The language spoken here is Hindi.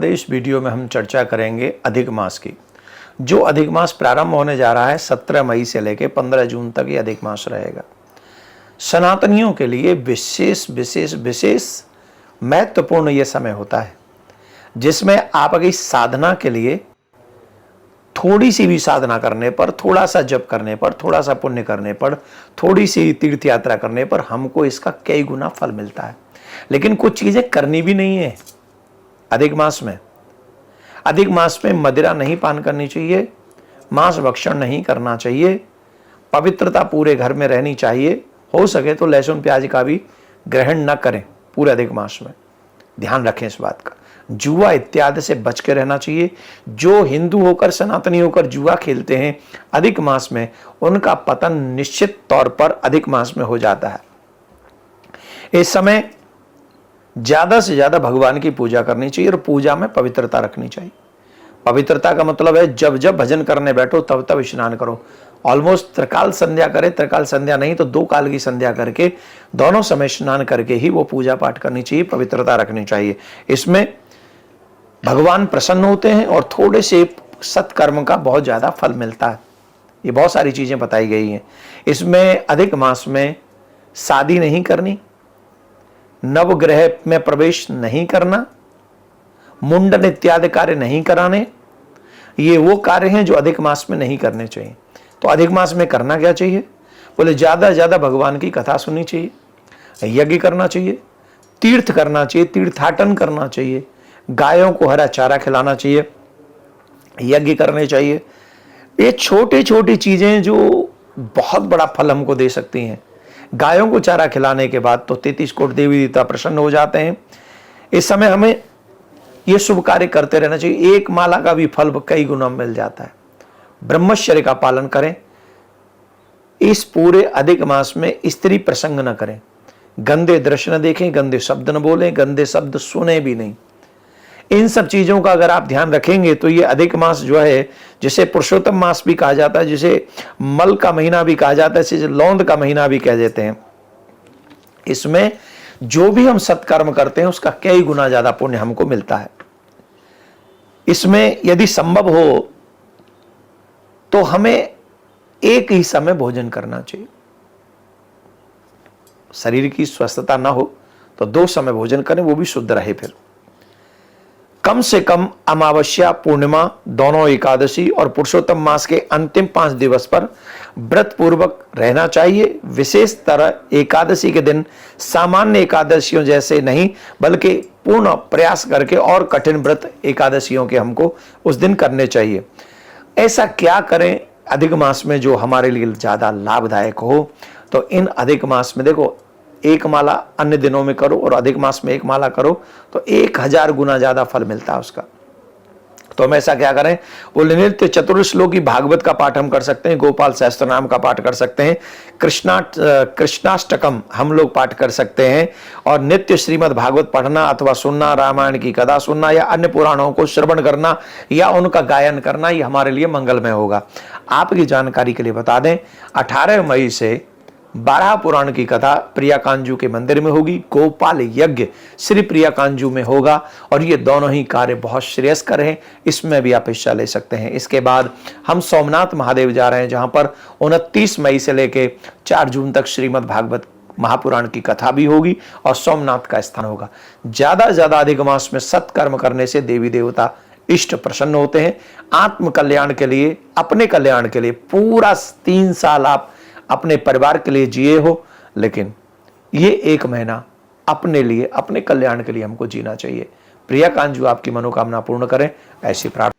इस वीडियो में हम चर्चा करेंगे अधिक मास की। जो अधिक मास प्रारंभ होने जा रहा है 17 मई से लेकर 15 जून तक ये अधिक मास रहेगा। सनातनियों के लिए विशेष महत्वपूर्ण ये समय होता है, जिसमें आपकी साधना के लिए थोड़ी सी भी साधना करने पर, थोड़ा सा जप करने पर, थोड़ा सा पुण्य करने पर, थोड़ी सी तीर्थ यात्रा करने पर हमको इसका कई गुना फल मिलता है। लेकिन कुछ चीजें करनी भी नहीं है। अधिक मास में मदिरा नहीं पान करनी चाहिए, मांस भक्षण नहीं करना चाहिए, पवित्रता पूरे घर में रहनी चाहिए। हो सके तो लहसुन प्याज का भी ग्रहण न करें पूरे अधिक मास में, ध्यान रखें इस बात का। जुआ इत्यादि से बच के रहना चाहिए। जो हिंदू होकर, सनातनी होकर जुआ खेलते हैं अधिक मास में, उनका पतन निश्चित तौर पर अधिक मास में हो जाता है। इस समय ज्यादा से ज्यादा भगवान की पूजा करनी चाहिए और पूजा में पवित्रता रखनी चाहिए। पवित्रता का मतलब है जब जब भजन करने बैठो तब तब स्नान करो। ऑलमोस्ट त्रिकाल संध्या करें, त्रिकाल संध्या नहीं तो 2 काल की संध्या करके, दोनों समय स्नान करके ही वो पूजा पाठ करनी चाहिए, पवित्रता रखनी चाहिए। इसमें भगवान प्रसन्न होते हैं और थोड़े से सत्कर्म का बहुत ज्यादा फल मिलता है। ये बहुत सारी चीजें बताई गई हैं। इसमें अधिक मास में शादी नहीं करनी, नवग्रह में प्रवेश नहीं करना, मुंडन इत्यादि कार्य नहीं कराने। ये वो कार्य हैं जो अधिक मास में नहीं करने चाहिए। तो अधिक मास में करना क्या चाहिए? बोले ज्यादा से ज्यादा भगवान की कथा सुननी चाहिए, यज्ञ करना चाहिए, तीर्थ करना चाहिए, तीर्थाटन करना चाहिए, गायों को हरा चारा खिलाना चाहिए, यज्ञ करने चाहिए। ये छोटी छोटी चीजें जो बहुत बड़ा फल हमको दे सकती हैं। गायों को चारा खिलाने के बाद तो 33 कोटि देवी देवता प्रसन्न हो जाते हैं। इस समय हमें ये शुभ कार्य करते रहना चाहिए। एक माला का भी फल कई गुना मिल जाता है। ब्रह्मचर्य का पालन करें। इस पूरे अधिक मास में स्त्री प्रसंग न करें, गंदे दृश्य न देखें, गंदे शब्द न बोलें, गंदे शब्द सुने भी नहीं। इन सब चीजों का अगर आप ध्यान रखेंगे तो ये अधिक मास जो है, जिसे पुरुषोत्तम मास भी कहा जाता है, जिसे मल का महीना भी कहा जाता है, जिसे लौंद का महीना भी कह देते हैं, इसमें जो भी हम सत्कर्म करते हैं उसका कई गुना ज्यादा पुण्य हमको मिलता है। इसमें यदि संभव हो तो हमें एक ही समय भोजन करना चाहिए। शरीर की स्वस्थता ना हो तो 2 समय भोजन करें, वो भी शुद्ध रहे। फिर कम से कम अमावस्या, पूर्णिमा, दोनों एकादशी और पुरुषोत्तम मास के अंतिम 5 दिवस पर व्रत पूर्वक रहना चाहिए। विशेष तरह एकादशी के दिन सामान्य एकादशियों जैसे नहीं, बल्कि पूर्ण प्रयास करके और कठिन व्रत एकादशियों के हमको उस दिन करने चाहिए। ऐसा क्या करें अधिक मास में जो हमारे लिए ज्यादा लाभदायक हो? तो इन अधिक मास में देखो, 1 माला अन्य दिनों में करो और अधिक मास में 1 माला करो तो 1000 गुना ज्यादा फल मिलता है उसका। तो हम ऐसा क्या करें? बोले नित्य चतुर्श्लोकी भागवत का पाठ हम कर सकते हैं, गोपाल सहस्त्र नाम का पाठ कर सकते हैं, कृष्णाष्टकम हम लोग पाठ कर सकते हैं, और नित्य श्रीमद् भागवत पढ़ना अथवा सुनना, रामायण की कथा सुनना या अन्य पुराणों को श्रवण करना या उनका गायन करना, ये हमारे लिए मंगलमय होगा। आपकी जानकारी के लिए बता दें, 18 मई से 12 पुराण की कथा प्रिया कांजू के मंदिर में होगी, गोपाल यज्ञ श्री प्रिया कांजू में होगा, और ये दोनों ही कार्य बहुत श्रेयस्कर हैं। इसमें भी आप हिस्सा ले सकते हैं। इसके बाद हम सोमनाथ महादेव जा रहे हैं, जहां पर 29 मई से लेके 4 जून तक श्रीमद् भागवत महापुराण की कथा भी होगी और सोमनाथ का स्थान होगा। ज्यादा से ज्यादा अधिक मास में सत्कर्म करने से देवी देवता इष्ट प्रसन्न होते हैं। आत्म कल्याण के लिए, अपने कल्याण के लिए पूरा 3 साल आप अपने परिवार के लिए जिए हो, लेकिन ये 1 महीना अपने लिए, अपने कल्याण के लिए हमको जीना चाहिए। प्रिया कांजू आपकी मनोकामना पूर्ण करें, ऐसी प्रार्थना।